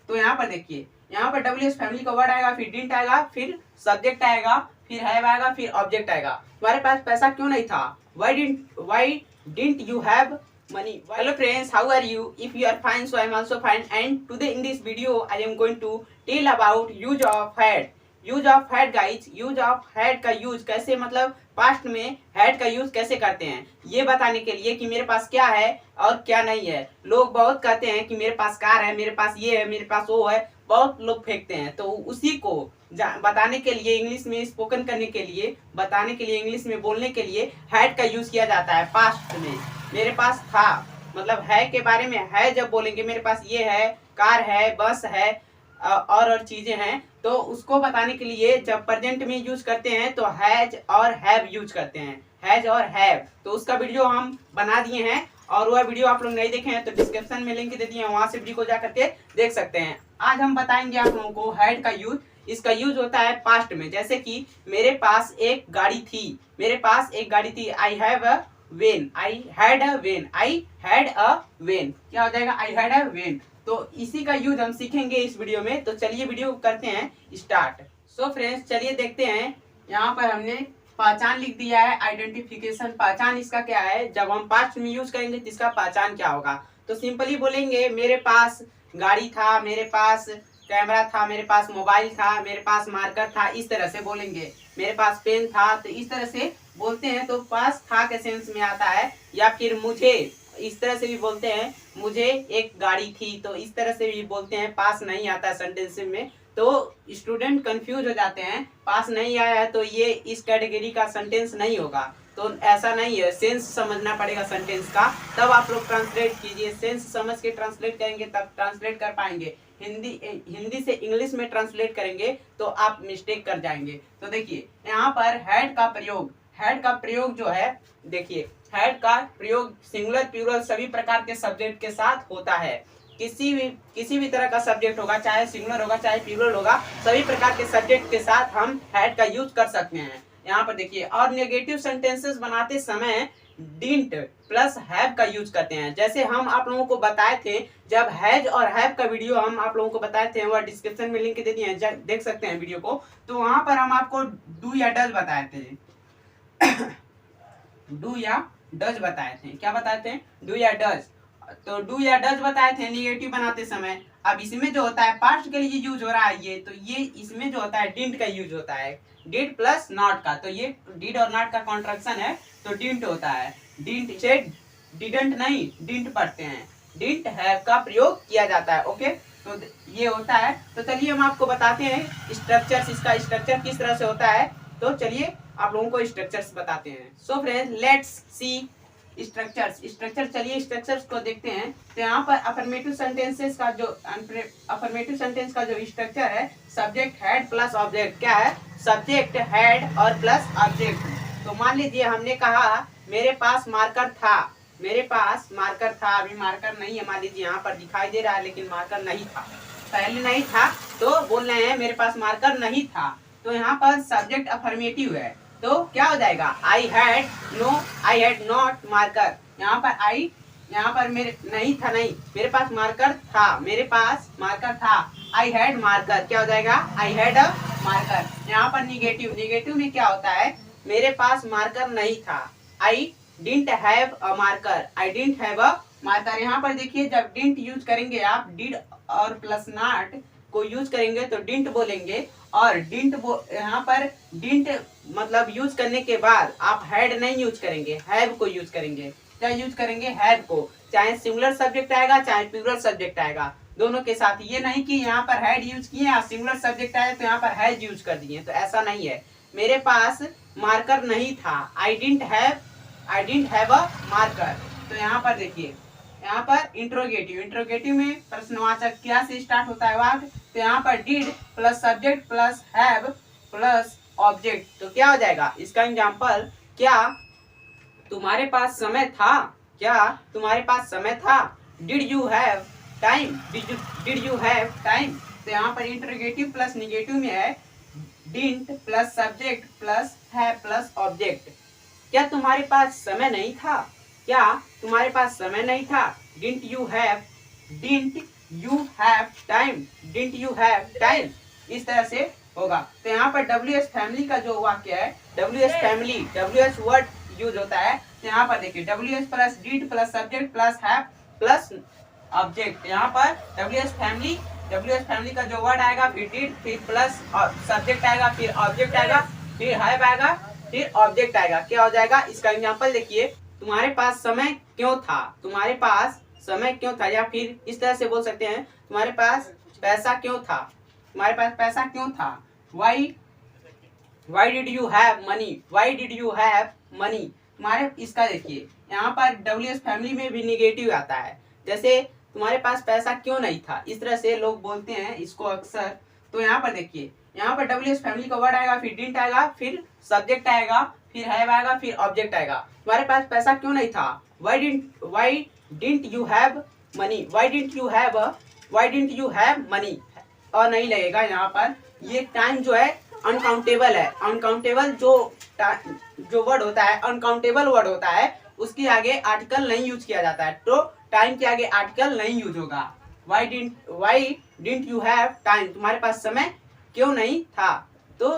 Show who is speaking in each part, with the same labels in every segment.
Speaker 1: तो यहाँ पर देखिए, यहाँ पर WH फैमिली का वर्ड आएगा, फिर डिंट आएगा, फिर सब्जेक्ट आएगा, फिर हैव आएगा, फिर ऑब्जेक्ट आएगा। तुम्हारे पास पैसा क्यों नहीं था? Why didn't you have money? Hello friends, how are you? If you are fine, so I am also fine. And today in this video, I am going to tell about use of had. Use of had guys, use of had का use कैसे, मतलब past में had का use कैसे करते हैं, ये बताने के लिए कि मेरे पास क्या है और क्या नहीं है। लोग बहुत कहते हैं कि मेरे पास कार है, मेरे पास ये है, मेरे पास वो है, बहुत लोग फेंकते हैं। तो उसी को बताने के लिए, इंग्लिश में स्पोकन करने के लिए, बताने के लिए, इंग्लिश में बोलने के लिए हैड का यूज किया जाता है पास्ट में। मेरे पास था, मतलब है के बारे में है जब बोलेंगे, मेरे पास ये है, कार है, बस है और चीजें हैं, तो उसको बताने के लिए जब प्रेजेंट में यूज करते हैं तो हैज और हैव यूज करते हैं, हैज और हैव। तो उसका वीडियो हम बना दिए हैं, और वह वीडियो आप लोग नहीं देखे हैं तो डिस्क्रिप्शन में लिंक दे दिए हैं, वहां से वीडियो को जा करके देख सकते हैं। आज हम बताएंगे आप लोगों को हैड का यूज। इसका यूज होता है पास्ट में, जैसे कि मेरे पास एक गाड़ी थी, मेरे पास एक गाड़ी थी। I have a when, I had a when, I had a when, क्या हो जाएगा? I had a when. तो इसी का यूज हम सीखेंगे इस वीडियो में। तो चलिए वीडियो करते हैं स्टार्ट। सो फ्रेंड्स, चलिए देखते हैं। यहाँ पर हमने पहचान लिख दिया है, आइडेंटिफिकेशन। पहचान इसका क्या है, जब हम पास्ट में यूज करेंगे तो इसका पहचान क्या होगा। तो सिंपली बोलेंगे मेरे पास गाड़ी था, मेरे पास कैमरा था, मेरे पास मोबाइल था, मेरे पास मार्कर था, इस तरह से बोलेंगे। मेरे पास पेन था, तो इस तरह से बोलते हैं। तो पास था के सेंस में आता है। या फिर मुझे, इस तरह से भी बोलते हैं, मुझे एक गाड़ी थी, तो इस तरह से भी बोलते हैं। पास नहीं आता है सेंटेंस में, तो स्टूडेंट कंफ्यूज हो जाते हैं। पास नहीं आया है तो ये इस कैटेगरी का सेंटेंस नहीं होगा। तो ऐसा नहीं है, सेंस समझना पड़ेगा सेंटेंस का, तब आप लोग ट्रांसलेट कीजिए। सेंस समझ के ट्रांसलेट करेंगे तब ट्रांसलेट कर पाएंगे। हिंदी से इंग्लिश में ट्रांसलेट करेंगे तो आप मिस्टेक कर जाएंगे। तो देखिए यहाँ पर हैड का प्रयोग, हैड का प्रयोग जो है, देखिए हैड का प्रयोग सिंगुलर प्लूरल सभी प्रकार के सब्जेक्ट के साथ होता है। किसी भी तरह का सब्जेक्ट होगा, चाहे सिंगुलर होगा चाहे प्लूरल होगा, सभी प्रकार के सब्जेक्ट के साथ हम हैड का यूज कर सकते हैं। यहाँ पर देखिए, और नेगेटिव सेंटेंसेस बनाते समय डिंट प्लस हैव का यूज करते हैं। जैसे हम आप लोगों को बताए थे, जब हैज और हैव का वीडियो हम आप लोगों को बताए थे, वह डिस्क्रिप्शन में लिंक दे दिए हैं, देख सकते हैं वीडियो को। तो वहां पर हम आपको डू या डज बताए थे। डू या डज बताए थे, क्या बताए थे? डू या डज। तो डू या डज बताए थे निगेटिव बनाते समय। अब इसमें जो होता है पास्ट के लिए यूज हो रहा है ये, तो ये इसमें जो होता है डिंट का यूज होता है, डिड प्लस नॉट का। तो ये डिड और नॉट का कॉन्ट्रैक्शन है, तो डिंट होता है। डिंट से डिडंट नहीं, डिंट पढ़ते हैं। डिंट हैव का प्रयोग किया जाता है। ओके, तो ये होता है। तो चलिए हम आपको बताते हैं स्ट्रक्चर, इसका स्ट्रक्चर किस तरह से होता है। तो चलिए आप लोगों को स्ट्रक्चर्स बताते हैं। So friends, let's see structure. चलिए स्ट्रक्चर्स को देखते हैं। तो यहाँ पर अफर्मेटिव सेंटेंसेस का जो अफर्मेटिव सेंटेंस का जो स्ट्रक्चर है, सब्जेक्ट हैड प्लस ऑब्जेक्ट। क्या है? सब्जेक्ट हैड और प्लस ऑब्जेक्ट। तो मान लीजिए हमने कहा मेरे पास मार्कर था, मेरे पास मार्कर था। अभी मार्कर नहीं है, मान लीजिए यहाँ पर दिखाई दे रहा है लेकिन मार्कर नहीं था, पहले नहीं था, तो बोल रहे हैं मेरे पास मार्कर नहीं था। तो यहाँ पर सब्जेक्ट अफर्मेटिव है, तो क्या हो जाएगा? I had not marker. यहाँ पर आई, यहाँ पर मेरे नहीं था, नहीं, मेरे पास मार्कर था, मेरे पास मार्कर था। आई हैड मार्कर, क्या हो जाएगा? I had a marker. यहाँ पर निगेटिव, निगेटिव में क्या होता है? मेरे पास मार्कर नहीं था। I didn't have a marker, I didn't have a marker. यहाँ पर देखिए, जब डिडंट यूज करेंगे आप, डिड और प्लस नॉट को यूज करेंगे तो डिडंट बोलेंगे। और यहाँ पर डिडंट मतलब यूज करने के बाद आप हैड नहीं यूज करेंगे, हैव को यूज करेंगे। क्या यूज करेंगे? हैव को। चाहे सिंगुलर सब्जेक्ट आएगा चाहे प्लूरल सब्जेक्ट आएगा, दोनों के साथ। ये नहीं कि यहाँ पर हैड यूज किए और सिंगुलर सब्जेक्ट आए तो यहाँ पर हैज यूज कर दिए, तो ऐसा नहीं है। मेरे पास मार्कर नहीं था, I didn't have a marker. तो यहाँ पर देखिए, यहाँ पर इंट्रोगेटिव, इंट्रोगेटिव में प्रश्नवाचक क्या से स्टार्ट होता है वाक्य। तो यहाँ पर did plus subject plus have plus object. तो क्या हो जाएगा इसका एग्जांपल? क्या तुम्हारे पास समय था? क्या तुम्हारे पास समय था? Did you have time? Did you have time? तो यहाँ पर इंट्रोगेटिव प्लस निगेटिव में है didn't plus subject plus have plus object. क्या तुम्हारे पास समय नहीं था? क्या तुम्हारे पास समय नहीं था? Didn't you have, didn't you have time, didn't you have time, इस तरह से होगा। तो यहाँ पर WH फैमिली का जो वाक्य है, WH family, WH word use होता है। तो यहाँ पर देखिए WH plus did plus subject plus have plus object. यहाँ पर WH फैमिली का जो वर्ड आएगा, फिर डिड, फिर प्लस सब्जेक्ट आएगा, फिर ऑब्जेक्ट आएगा, फिर हैव आएगा, फिर ऑब्जेक्ट आएगा। क्या हो जाएगा? इसका एग्जांपल देखिए, तुम्हारे पास समय क्यों था, तुम्हारे पास समय क्यों था, या फिर इस तरह से बोल सकते हैं, तुम्हारे पास पैसा क्यों था, तुम्हारे पास पैसा क्यों था। Why did you have money, why did you have money. तुम्हारे इसका देखिए, यहाँ पर WH फैमिली में भी निगेटिव आता है, जैसे तुम्हारे पास पैसा क्यों नहीं था, इस तरह से लोग बोलते हैं इसको अक्सर। तो यहाँ पर देखिए, यहाँ पर WH फैमिली का वर्ड आएगा, फिर डिडंट आएगा, फिर सब्जेक्ट आएगा, फिर हैव आएगा, फिर ऑब्जेक्ट आएगा। तुम्हारे पास पैसा क्यों नहीं था, Y didn't you have money, Y didn't you have money, और नहीं लगेगा। यहाँ पर ये टाइम जो है अनकाउंटेबल है, अनकाउंटेबल जो वर्ड होता है, अनकाउंटेबल वर्ड होता है, उसके आगे आर्टिकल नहीं यूज किया जाता है, तो टाइम के आगे आर्टिकल नहीं यूज होगा। Y didn't you have time, तुम्हारे पास समय क्यों नहीं था। तो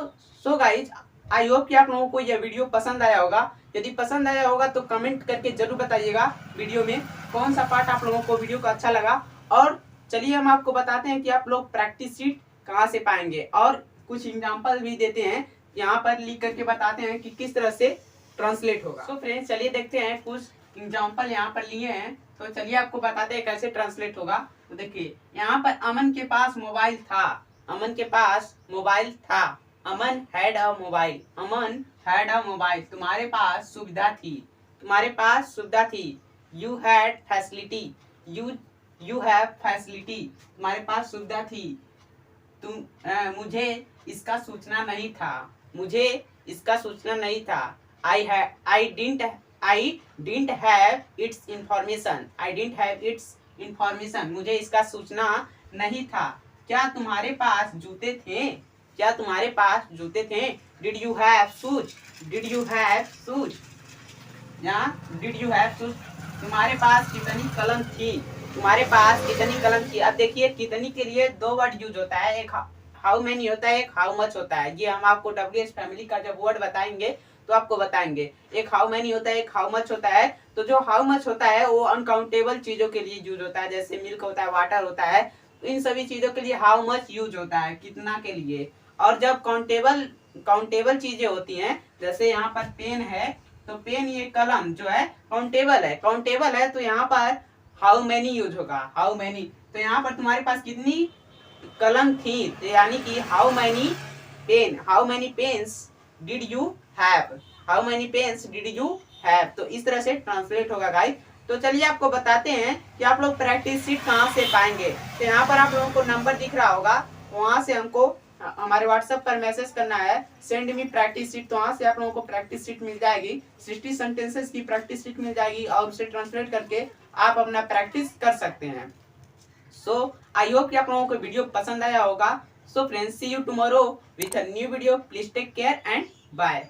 Speaker 1: सो गाइज, आई होप कि आप लोगों को यह वीडियो पसंद आया होगा। यदि पसंद आया होगा तो कमेंट करके जरूर बताइएगा वीडियो में कौन सा पार्ट आप लोगों को वीडियो का अच्छा लगा। और चलिए हम आपको बताते हैं कि आप लोग प्रैक्टिस शीट कहाँ से पाएंगे, और कुछ एग्जाम्पल भी देते हैं, यहाँ पर लिख करके बताते हैं कि किस तरह से ट्रांसलेट होगा। तो फ्रेंड्स चलिए देखते हैं, कुछ एग्जाम्पल यहाँ पर लिए हैं, तो चलिए आपको बताते हैं कैसे ट्रांसलेट होगा। तो देखिए, यहाँ पर अमन के पास मोबाइल था, अमन के पास मोबाइल था, Aman had a mobile, Aman had a mobile. तुम्हारे पास सुविधा थी, तुम्हारे पास सुविधा थी। You had facility, you have facility, तुम्हारे पास सुविधा थी। मुझे इसका सूचना नहीं था, मुझे इसका सूचना नहीं था। I didn't have it's information, I didn't have it's information, मुझे इसका सूचना नहीं था। क्या तुम्हारे पास जूते थे, क्या तुम्हारे पास जूते थे। Did you have shoes, did you have shoes, यहाँ डिड यू हैव शूज। तुम्हारे पास कितनी कलम थी, तुम्हारे पास कितनी कलम थी। अब देखिए, कितनी के लिए दो वर्ड यूज होता है, एक हाउ मेनी होता है, एक हाउ मच होता है। ये हम आपको WH फैमिली का जब वर्ड बताएंगे तो आपको बताएंगे। एक हाउ मेनी होता है, एक हाउ मच होता है। तो जो हाउ मच होता है वो अनकाउंटेबल चीजों के लिए यूज होता है, जैसे मिल्क होता है, वाटर होता है, तो इन सभी चीजों के लिए हाउ मच यूज होता है, कितना के लिए। और जब काउंटेबल चीजें होती हैं, जैसे यहाँ पर पेन है, तो पेन, ये कलम जो है काउंटेबल है, तो यहाँ पर हाउ मेनी यूज होगा, हाउ मेनी। तो यहाँ पर तुम्हारे पास कितनी कलम थी, तो यानी कि how many pens did you have, how many pens did you have. तो इस तरह से ट्रांसलेट होगा गाइस। तो चलिए आपको बताते हैं कि आप लोग प्रैक्टिस शीट कहाँ से पाएंगे। तो यहाँ पर आप लोगों को नंबर दिख रहा होगा, वहां से हमको हमारे व्हाट्सएप पर मैसेज करना है, सेंड मी प्रैक्टिस शीट। तो वहाँ से आप लोगों को प्रैक्टिस शीट मिल जाएगी, 60 सेंटेंसेस की प्रैक्टिस शीट मिल जाएगी, और उसे ट्रांसलेट करके आप अपना प्रैक्टिस कर सकते हैं। सो आई होप कि आप लोगों को वीडियो पसंद आया होगा। So friends, see you tomorrow with a new video. Please take care and bye.